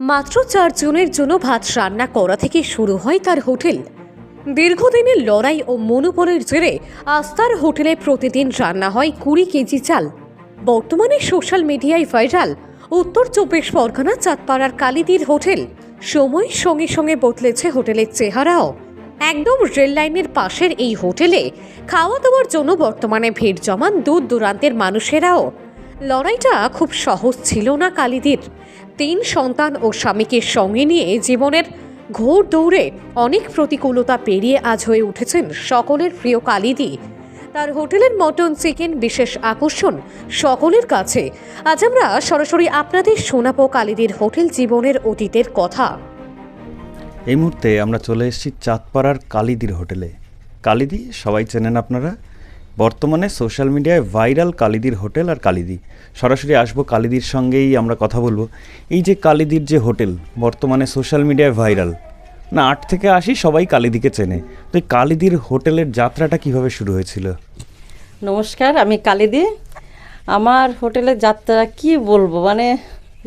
মাত্র 4 জনের জন্য ভাত রান্না করা থেকে শুরু হয় তার হোটেল। দীর্ঘদিনের লড়াই ও মনোবলের জেরে আস্থার হোটেলে প্রতিদিন রান্না হয় 20 কেজি চাল। বর্তমানে সোশ্যাল মিডিয়ায় ভাইরাল উত্তর 24 পরগনা চাঁদপাড়ার কালিদির হোটেল। সময়ের সঙ্গে সঙ্গে বদলেছে হোটেলের চেহারাও। একদম রেল লাইনের পাশের এই হোটেলে খাওয়া দাওয়ার জন্য বর্তমানে ভিড় জমান দূর দূরান্তের মানুষেরাও। লড়াইটা খুব সহজ ছিল না কালিদির। 3 সন্তান ও স্বামীকে সঙ্গে নিয়ে জীবনের ঘোর দৌড়ে অনেক প্রতিকূলতা পেরিয়ে আজ হয়ে উঠেছেন সকলের প্রিয় কালিদি। তার হোটেলের মটন চিকেন বিশেষ আকর্ষণ সকলের কাছে। আজ আমরা সরাসরি আপনাদের শোনাবো কালিদির হোটেল জীবনের অতীতের কথা। এই মুহূর্তে আমরা চলে এসেছি চাঁদপাড়ার কালিদির হোটেলে। কালিদি সবাই চেনেন আপনারা, বর্তমানে সোশ্যাল মিডিয়ায় ভাইরাল কালিদির হোটেল আর কালিদি। সরাসরি আসবো কালিদির সঙ্গেই আমরা কথা বলবো। এই যে কালিদির যে হোটেল বর্তমানে সোশ্যাল মিডিয়ায় ভাইরাল, না 8 থেকে 80 সবাই কালিদিকে চেনে। তো এই কালিদির হোটেলের যাত্রাটা কিভাবে শুরু হয়েছিল? নমস্কার, আমি কালিদি। আমার হোটেলের যাত্রা কি বলবো, মানে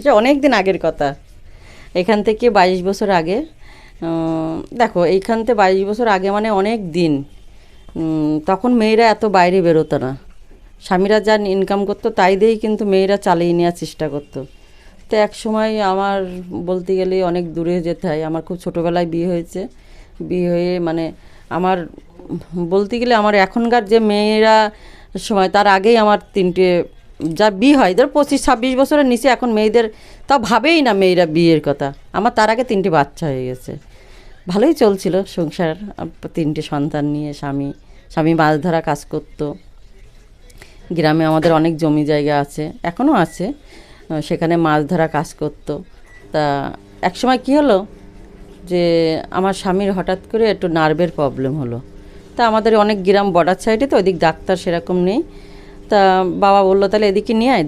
যে অনেক দিন আগের কথা। এখান থেকে 22 বছর আগে, দেখো এইখান থেকে 22 বছর আগে মানে অনেক দিন। তখন মেয়েরা এত বাইরে বেরোতো না, স্বামীরা যা ইনকাম করতো তাই দিয়েই কিন্তু মেয়েরা চালিয়ে নেওয়ার চেষ্টা করতো। তো এক সময় আমার বলতে গেলে অনেক দূরে যেতে হয়। আমার খুব ছোটোবেলায় বিয়ে হয়েছে। বিয়ে হয়ে মানে আমার বলতে গেলে আমার এখনকার যে মেয়েরা সময় তার আগেই আমার 3টে যা বিয়ে হয়, ধর 25-26 বছরের নিচে এখন মেয়েদের তাও ভাবেই না মেয়েরা বিয়ের কথা। আমার তার আগে 3টে বাচ্চা হয়ে গেছে। ভালোই চলছিল সংসার, 3টে সন্তান নিয়ে। স্বামী মাছ ধরা কাজ করতো। গ্রামে আমাদের অনেক জমি জায়গা আছে, এখনও আছে, সেখানে মাছ ধরা কাজ করতো। তা এক সময় কী হলো যে আমার স্বামীর হঠাৎ করে একটু নার্ভের প্রবলেম হলো। তা আমাদের অনেক গ্রাম বর্ডার সাইডে, তো ওইদিক ডাক্তার সেরকম নেই। তা বাবা বললো তাহলে এদিকে নিয়ে আয়।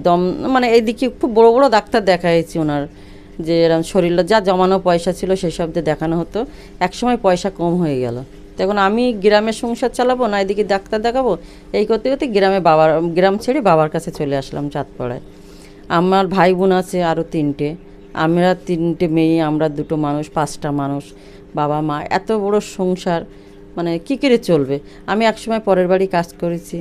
মানে এইদিকে খুব বড় বড় ডাক্তার দেখাইছি ওনার, যে এরকম শরীরে যা জমানো পয়সা ছিল সেসব দিয়ে দেখানো হতো। একসময় পয়সা কম হয়ে গেল। তখন আমি গ্রামে সংসার চালাবো না এদিকে ডাক্তার দেখাবো, এই করতে করতে গ্রাম ছেড়ে বাবার কাছে চলে আসলাম চাঁদপাড়ায়। আমার ভাই বোন আছে আরও 3টে। আমরা 3টে মেয়ে, আমরা 2টো মানুষ, 5টা মানুষ, বাবা মা, এত বড় সংসার মানে কী করে চলবে। আমি একসময় পরের বাড়ি কাজ করেছি।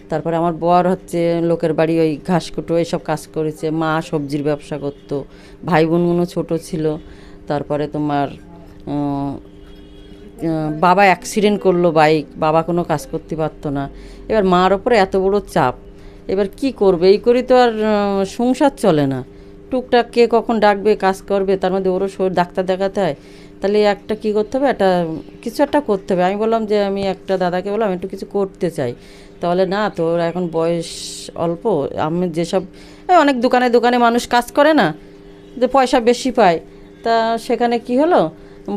তারপরে আমার বর হচ্ছে লোকের বাড়ি ওই ঘাস কুটো এসব কাজ করেছে। মা সবজির ব্যবসা করতো। ভাই বোনগুলো ছোটো ছিল। তারপরে তোমার বাবা অ্যাক্সিডেন্ট করলো, বাইক, বাবা কোনো কাজ করতে পারতো না। এবার মার ওপরে এত বড় চাপ, এবার কি করবে, এই করি তো আর সংসার চলে না। টুকটাক কে কখন ডাকবে, কাজ করবে, তার মধ্যে ওরও শরীর ডাক্তার দেখাতে হয়। তাহলে একটা কী করতে হবে, কিছু একটা করতে হবে। আমি বললাম যে আমি একটা দাদাকে বললাম একটু কিছু করতে চাই। তাহলে না, তোর এখন বয়স অল্প, আমি যেসব অনেক দোকানে দোকানে মানুষ কাজ করে না, যে পয়সা বেশি পায়। তা সেখানে কি হলো,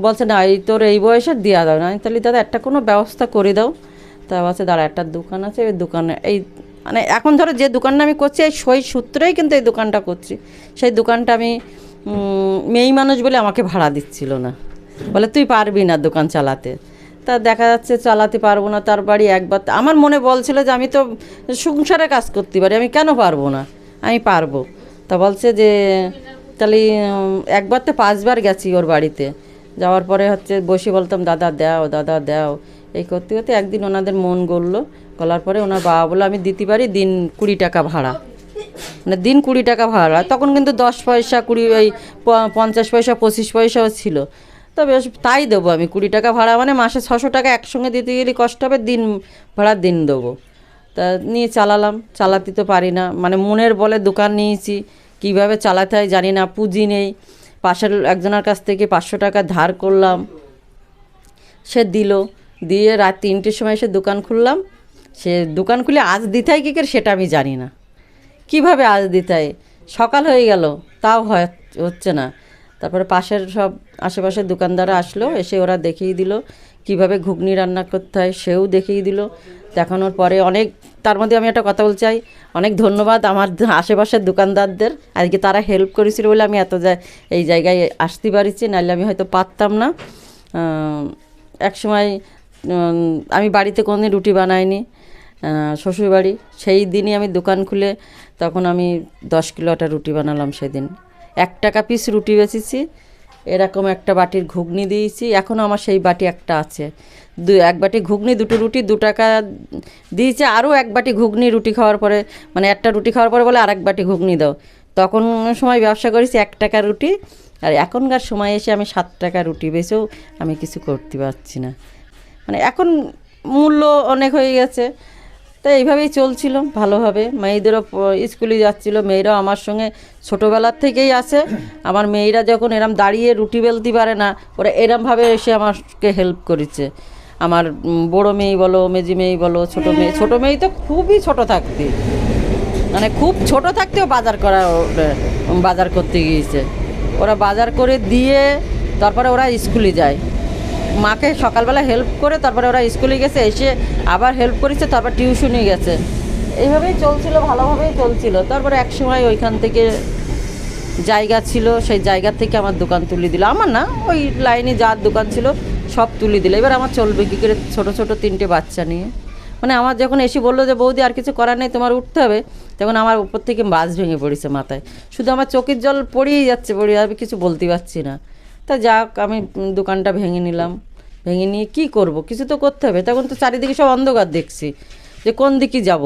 বলছে না এই তোর এই বয়সে দেওয়া দাও না। তাহলে দাদা একটা কোনো ব্যবস্থা করে দাও। তা বলছে দাঁড়া, একটা দোকান আছে, ওই দোকানে এই মানে এখন ধরো যে দোকানটা আমি করছি এই সই সূত্রেই কিন্তু এই দোকানটা করছি। সেই দোকানটা আমি মেয়ে মানুষ বলে আমাকে ভাড়া দিচ্ছিল না, বলে তুই পারবি না দোকান চালাতে। তা দেখা যাচ্ছে চালাতে পারবো না। তার বাড়ি একবার আমার মনে বলছিল যে আমি তো সংসারে কাজ করতে পারি, আমি কেন পারবো না, আমি পারবো। তা বলছে যে তাহলে একবার তো 5বার গেছি ওর বাড়িতে। যাওয়ার পরে হচ্ছে বসে বলতাম দাদা দাও, দাদা দাও, এই করতে করতে একদিন ওনাদের মন গড়লো। গলার পরে ওনার বাবা বলে আমি দিতে পারি দিন 20 টাকা ভাড়া, মানে দিন 20 টাকা ভাড়া। তখন কিন্তু 10 পয়সা 20 ওই 50 পয়সা 25 পয়সাও ছিল। তবে তাই দেবো আমি 20 টাকা ভাড়া, মানে মাসে 600 টাকা একসঙ্গে দিতে গেলে কষ্ট হবে, দিন ভাড়া দিন দেবো। তা নিয়ে চালালাম, চালাতে তো পারি না, মানে মনের বলে দোকান নিয়েছি, কীভাবে চালাতে হয় জানি না, পুঁজি নেই। পাশের একজনের কাছ থেকে 500 টাকা ধার করলাম, সে দিল, দিয়ে রাত 3টের সময় সে দোকান খুললাম। সে দোকান খুলে আজ দিতে হয় কী করে সেটা আমি জানি না, কিভাবে আজ দিতে হয়। সকাল হয়ে গেল তাও হচ্ছে না। তারপরে পাশের সব আশেপাশের দোকানদাররা আসলো, এসে ওরা দেখিয়ে দিল কিভাবে ঘুগনি রান্না করতে হয়, সেও দেখিয়ে দিল। দেখানোর পরে অনেক, তার মধ্যে আমি একটা কথা বলতে চাই, অনেক ধন্যবাদ আমার আশেপাশের দোকানদারদের। আজকে তারা হেল্প করেছিল বলে আমি এই জায়গায় আসতে পারছি, নাহলে আমি হয়তো পারতাম না। এক সময় আমি বাড়িতে কোনোদিন রুটি বানাইনি, শ্বশুরবাড়ি, সেই দিনই আমি দোকান খুলে তখন আমি 10 কিলো একটা রুটি বানালাম সেদিন। 1 টাকা পিস রুটি বেচেছি, এরকম একটা বাটির ঘুগনি দিয়েছি, এখনও আমার সেই বাটি একটা আছে। এক বাটি ঘুগনি, 2টো রুটি 2 টাকা দিয়েছে, আরও 1 বাটি ঘুগনি রুটি খাওয়ার পরে, মানে একটা রুটি খাওয়ার পরে বলে আরেক বাটি ঘুগনি দাও। তখন সময় ব্যবসা করেছি 1 টাকা রুটি, আর এখনকার সময় এসে আমি 7 টাকা রুটি বেচেও আমি কিছু করতে পারছি না, মানে এখন মূল্য অনেক হয়ে গেছে। তো এইভাবেই চলছিল ভালোভাবে। মেয়েদেরও স্কুলে যাচ্ছিলো, মেয়েরাও আমার সঙ্গে ছোটোবেলার থেকেই আছে। আমার মেয়েরা যখন এরম দাঁড়িয়ে রুটি বেলতে পারে না, ওরা এরমভাবে এসে আমাকে হেল্প করেছে। আমার বড়ো মেয়ে বলো, মেজি মেয়ে বলো, ছোটো মেয়ে তো খুবই ছোট থাকতে, মানে খুব ছোট থাকতেও বাজার করতে গিয়েছে। ওরা বাজার করে দিয়ে তারপরে ওরা স্কুলে যায়, মাকে সকালবেলা হেল্প করে তারপরে ওরা স্কুলে গেছে, এসে আবার হেল্প করেছে, তারপর টিউশনে গেছে। এইভাবেই চলছিল, ভালোভাবেই চলছিল। তারপরে এক সময় ওইখান থেকে জায়গা ছিল, সেই জায়গা থেকে আমার দোকান তুলে দিল। আমার না, ওই লাইনে যার দোকান ছিল সব তুলে দিল। এবার আমার চলবে কী করে ছোটো ছোটো 3টে বাচ্চা নিয়ে? মানে আমার যখন এসে বললো যে বৌদি আর কিছু করার নেই, তোমার উঠতে হবে, তখন আমার উপর থেকে বাজ ভেঙে পড়েছে মাথায়। শুধু আমার চোখের জল পড়েই যাচ্ছে, আমি কিছু বলতে পারছি না। তা যাক, আমি দোকানটা ভেঙে নিলাম। ভেঙে নিয়ে কী করব, কিছু তো করতে হবে। তখন তো চারিদিকে সব অন্ধকার দেখছি, যে কোন দিকে যাব।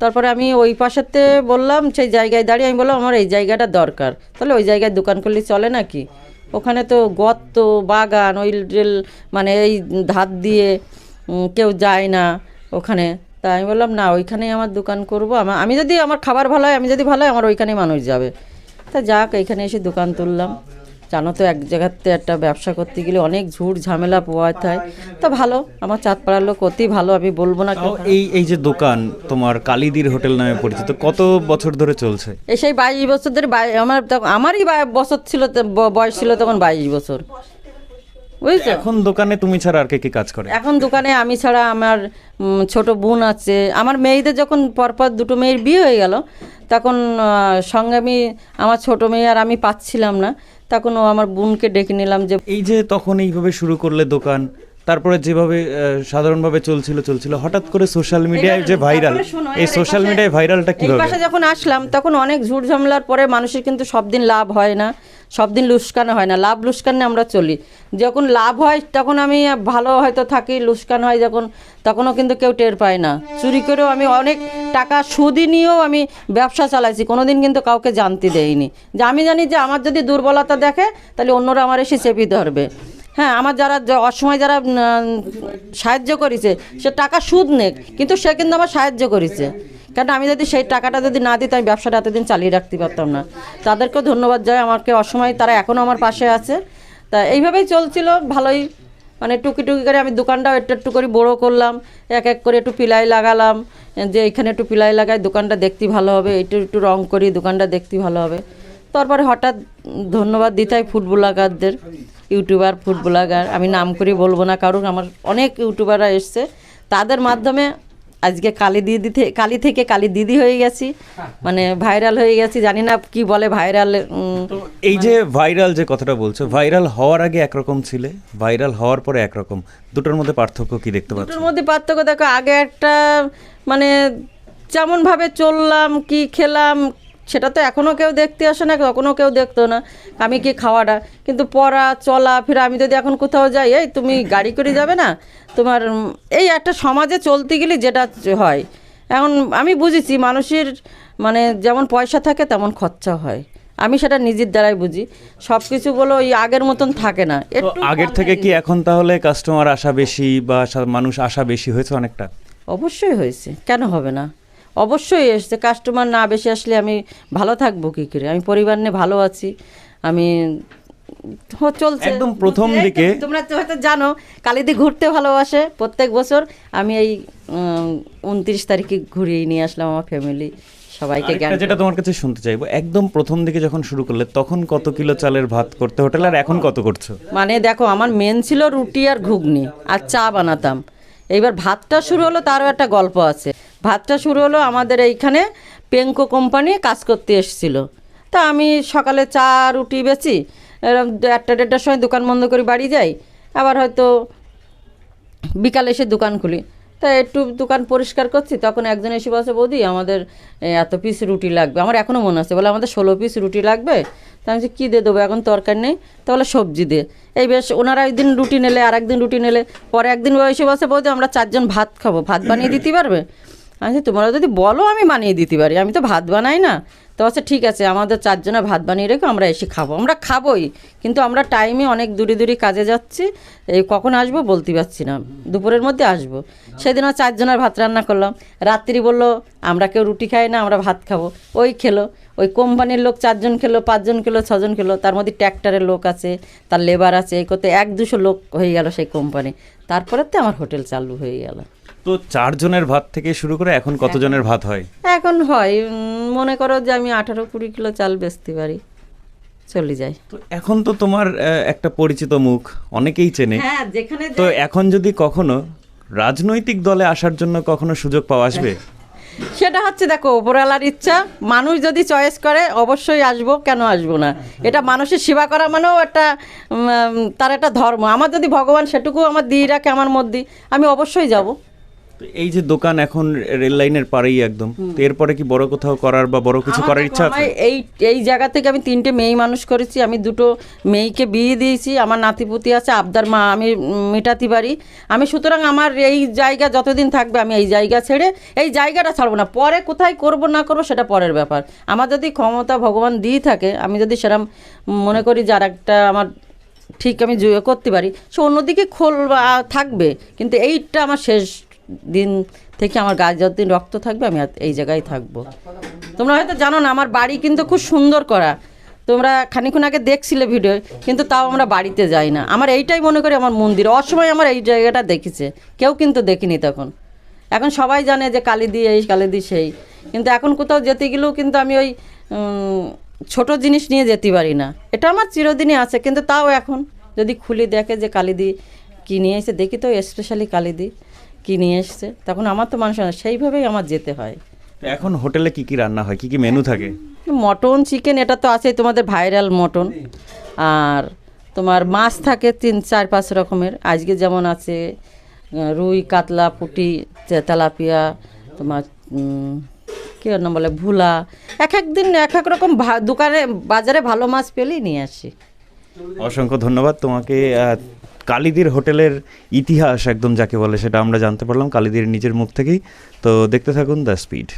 তারপরে আমি ওই পাশেতে বললাম, সেই জায়গায় দাঁড়িয়ে আমি বললাম আমার এই জায়গাটা দরকার, তাহলে ওই জায়গায় দোকান করলে চলে নাকি? ওখানে তো গর্ত, বাগান, ওই রেল, মানে এই ধার দিয়ে কেউ যায় না ওখানে। তা আমি বললাম না, ওইখানেই আমার দোকান করব। আমি যদি আমার খাবার ভালো হয়, আমি যদি ভালো হয়, আমার ওইখানেই মানুষ যাবে। তা যাক, এইখানে এসে দোকান তুললাম। জানো তো, এক জায়গাতে একটা ব্যবসা করতে গেলে অনেক ঝুট ঝামেলা পোয়াতে হয়। তো ভালো, আমার চাঁদপাড়ার লোক অতি ভালো, আমি বলবো না। এই যে দোকান তোমার কালিদির হোটেল নামে পরিচিত, কত বছর ধরে চলছে? এই সেই 22 বছর ধরে। আমারই বছর ছিল, বয়স ছিল তখন 22 বছর, বুঝছো। এখন দোকানে তুমি ছাড়া আর কে কে কাজ করে? এখন দোকানে আমি ছাড়া আমার ছোট বোন আছে। আমার মেয়েদের যখন পরপর 2টো মেয়ের বিয়ে হয়ে গেল, তখন সঙ্গে আমার ছোট মেয়ে আর আমি পাচ্ছিলাম না, তখন ও আমার বোনকে ডেকে নিলাম। যে এই যে তখন এইভাবে শুরু করলে দোকান, তারপরে যেভাবে সাধারণভাবে চলছিল, হঠাৎ করে সোশ্যাল মিডিয়ায় যে ভাইরাল, এই সোশ্যাল মিডিয়ায় ভাইরালটা এই কিভাবে? পাশে যখন আসলাম তখন অনেক ঝুট ঝামেলার পরে মানুষের কিন্তু সব দিন লাভ হয় না, সব দিন লুস্কানো হয় না। লাভ লুস্কানে আমরা চলি। যখন লাভ হয় তখন আমি ভালো হয়তো থাকি, লুস্কান হয় যখন, তখনও কিন্তু কেউ টের পায় না। চুরি করেও আমি অনেক টাকা সুদি নিয়েও আমি ব্যবসা চালাইছি, কোনো দিন কিন্তু কাউকে জানতে দেইনি। যে আমি জানি যে আমার যদি দুর্বলতা দেখে তাহলে অন্যরা আমার এসে চেপে ধরবে। হ্যাঁ, আমার যারা অসময় যারা সাহায্য করেছে, সে টাকা সুদ নেক, কিন্তু সে কিন্তু আমার সাহায্য করেছে। কারণ আমি যদি সেই টাকাটা যদি না দিই, তাই ব্যবসাটা এতদিন চালিয়ে রাখতে পারতাম না। তাদেরকেও ধন্যবাদ জানাই, আমাকে অসময় তারা এখনও আমার পাশে আছে। তা এইভাবেই চলছিল ভালোই, মানে টুকি করে আমি দোকানটাও একটু করে বড়ো করলাম, এক করে একটু পিলাই লাগালাম, যে এখানে একটু পিলাই লাগাই দোকানটা দেখতে ভালো হবে, একটু রং করি দোকানটা দেখতে ভালো হবে। তারপরে হঠাৎ ধন্যবাদ দিতে হয় ফুড ব্লগারদের, ইউটিউবার, ফুড ব্লগার, আমি নাম করে বলবো না কারণ আমার অনেক ইউটিউবাররা এসছে, তাদের মাধ্যমে আজকে কালী থেকে কালী দিদি হয়ে গেছি, মানে ভাইরাল হয়ে গেছি। জানি না কি বলে ভাইরাল। এই যে ভাইরাল যে কথাটা বলছো, ভাইরাল হওয়ার আগে একরকম ছিলে, ভাইরাল হওয়ার পরে একরকম, দুটোর মধ্যে পার্থক্য কি দেখতে পাচ্ছ? দুটোর মধ্যে পার্থক্য দেখো, আগে একটা মানে যেমনভাবে চললাম, কি খেলাম, সেটা তো এখনও কেউ দেখতে আসে না, কখনও কেউ দেখতো না আমি কি খাওয়াটা। কিন্তু পড়া চলা ফেরা, আমি যদি এখন কোথাও যাই, এই তুমি গাড়ি করে যাবে না, তোমার এই একটা সমাজে চলতে গেলে যেটা হয়, এখন আমি বুঝেছি মানুষের মানে যেমন পয়সা থাকে তেমন খরচা হয়। আমি সেটা নিজের দ্বারাই বুঝি। সব কিছু বলো ওই আগের মতন থাকে না, একটু আগের থেকে কি এখন তাহলে কাস্টমার আসা বেশি বা মানুষ আসা বেশি হয়েছে অনেকটা? অবশ্যই হয়েছে, কেন হবে না, অবশ্যই এসছে। কাস্টমার না বেশি আসলে আমি ভালো থাকবো কী করে? আমি পরিবার নিয়ে ভালো আছি, আমি চলছে। একদম প্রথম দিকে তোমরা তো হয়তো জানো কালিদি ঘুরতে ভালোবাসে প্রত্যেক বছর। আমি এই 29 তারিখে ঘুরিয়ে নিয়ে আসলাম আমার ফ্যামিলি সবাইকে। যেটা তোমার কাছে শুনতে চাইবো, একদম প্রথম দিকে যখন শুরু করলে তখন কত কিলো চালের ভাত করতে হোটেল, আর এখন কত করছো? মানে দেখো, আমার মেন ছিল রুটি আর ঘুগনি আর চা বানাতাম। এইবার ভাতটা শুরু হলো, তারও একটা গল্প আছে। ভাতটা শুরু হলো আমাদের এইখানে পেঙ্কো কোম্পানি কাজ করতে এসেছিল। তা আমি সকালে চা রুটি বেচি, এরকম 1টা-1:30টার সময় দোকান বন্ধ করে বাড়ি যাই, আবার হয়তো বিকালে এসে দোকান খুলি। তা একটু দোকান পরিষ্কার করছি, তখন একজন এসে বলছে, বৌদি আমাদের এত পিস রুটি লাগবে। আমার এখনও মনে আছে, বলে আমাদের 16 পিস রুটি লাগবে, তা আমি বলছি, কী দিয়ে দেবো, এখন তরকারি নেই, তাহলে সবজি দে। এই বেশ ওনারা একদিন রুটি নিলে, আর একদিন রুটি নিলে, পরে একদিন এসে বসে বলতে আমরা 4 জন ভাত খাবো, ভাত বানিয়ে দিতে পারবে? আমি বলছি, তোমরা যদি বলো আমি বানিয়ে দিতে পারি, আমি তো ভাত বানাই না। তো আচ্ছা ঠিক আছে, আমাদের 4 জনের ভাত বানিয়ে রেখো, আমরা এসে খাবো। আমরা খাবোই, কিন্তু আমরা টাইমে অনেক দূরে দূরে কাজে যাচ্ছি, এই কখন আসবো বলতে পারছি না, দুপুরের মধ্যে আসবো। সেদিন 4 জনের ভাত রান্না করলাম। রাত্রি বললো আমরা কেউ রুটি খাই না, আমরা ভাত খাবো। ওই খেলো, ওই কোম্পানির লোক 4 জন খেলো, 5 জন খেলো, 6 জন খেলো, তার মধ্যে ট্র্যাক্টরের লোক আছে, তার লেবার আছে, এই করতে 100-200 লোক হয়ে গেল সেই কোম্পানি। তারপরে তো আমার হোটেল চালু হয়ে গেল। তো 4 জনের ভাত থেকে শুরু করে এখন কতজনের ভাত হয়? এখন হয় মনে করো যে আমি 18-20 কিলো চাল বেচতে পারি, চলে যায়। তো এখন তো তোমার একটা পরিচিত মুখ, অনেকেই চেনে। হ্যাঁ, যেখানে তো এখন যদি কখনো রাজনৈতিক দলে আসার জন্য কখনো সুযোগ পাওয়া আসবে? সেটা হচ্ছে দেখো ওপরওয়ালার ইচ্ছা, মানুষ যদি চয়েস করে অবশ্যই আসবো, কেন আসবো না। এটা মানুষের সেবা করা মানেও একটা তার একটা ধর্ম। আমার যদি ভগবান সেটুকু আমার দিয়ে রাখে আমার মধ্যে, আমি অবশ্যই যাব। তো এই যে দোকান এখন রেল লাইনের পাড়েই একদম, তো এরপরে কি বড় কোথাও করার বা বড় কিছু করার ইচ্ছা আছে? এই জায়গা থেকে আমি 3টে মেয়ে মানুষ করেছি, আমি 2টো মেয়েকে বিয়ে দিয়েছি, আমার নাতিপুতি আছে, আবদার মা আমি মেটাতে পারি আমি। সুতরাং আমার এই জায়গা যতদিন থাকবে আমি এই জায়গা ছেড়ে এই জায়গাটা ছাড়বো না। পরে কোথায় করব না করবো সেটা পরের ব্যাপার। আমার যদি ক্ষমতা ভগবান দিয়ে থাকে, আমি যদি সেরকম মনে করি যে আর একটা আমার ঠিক আমি করতে পারি, সে অন্যদিকে থাকবে, কিন্তু এইটা আমার শেষ দিন থেকে আমার গায়ে যতদিন রক্ত থাকবে আমি এই জায়গায় থাকবো। তোমরা হয়তো জানো না, আমার বাড়ি কিন্তু খুব সুন্দর করা, তোমরা খানিক্ষণ আগে দেখছিলে ভিডিও, কিন্তু তাও আমরা বাড়িতে যাই না। আমার এইটাই মনে করি আমার মন্দির। অসময় আমার এই জায়গাটা দেখেছে, কেউ কিন্তু দেখিনি তখন। এখন সবাই জানে যে কালিদি এই কালিদি সেই, কিন্তু এখন কোথাও যেতে গেলেও কিন্তু আমি ওই ছোট জিনিস নিয়ে যেতে পারি না। এটা আমার চিরদিনই আছে, কিন্তু তাও এখন যদি খুলে দেখে যে কালিদি কী নিয়ে এসে, দেখি তো স্পেশালি কালিদি কী নিয়ে এসছে, তখন আমার তো মানুষ সেইভাবেই আমার যেতে হয়। এখন হোটেলে কি কি রান্না হয়, কি কি মেনু থাকে? মটন, চিকেন, এটা তো আছেই, তোমাদের ভাইরাল মটন। আর তোমার মাছ থাকে 3-4-5 রকমের। আজকে যেমন আছে রুই, কাতলা, পুঁটি, তেলাপিয়া, তোমার কী নাম বলে, ভুলা। এক এক দিন এক এক রকম দোকানে বাজারে ভালো মাছ পেলেই নিয়ে আসি। অসংখ্য ধন্যবাদ তোমাকে। কালিদির হোটেলের ইতিহাস একদম যাকে বলে সেটা আমরা জানতে পারলাম কালিদির নিজের মুখ থেকেই। তো দেখতে থাকুন দ্য স্পিড।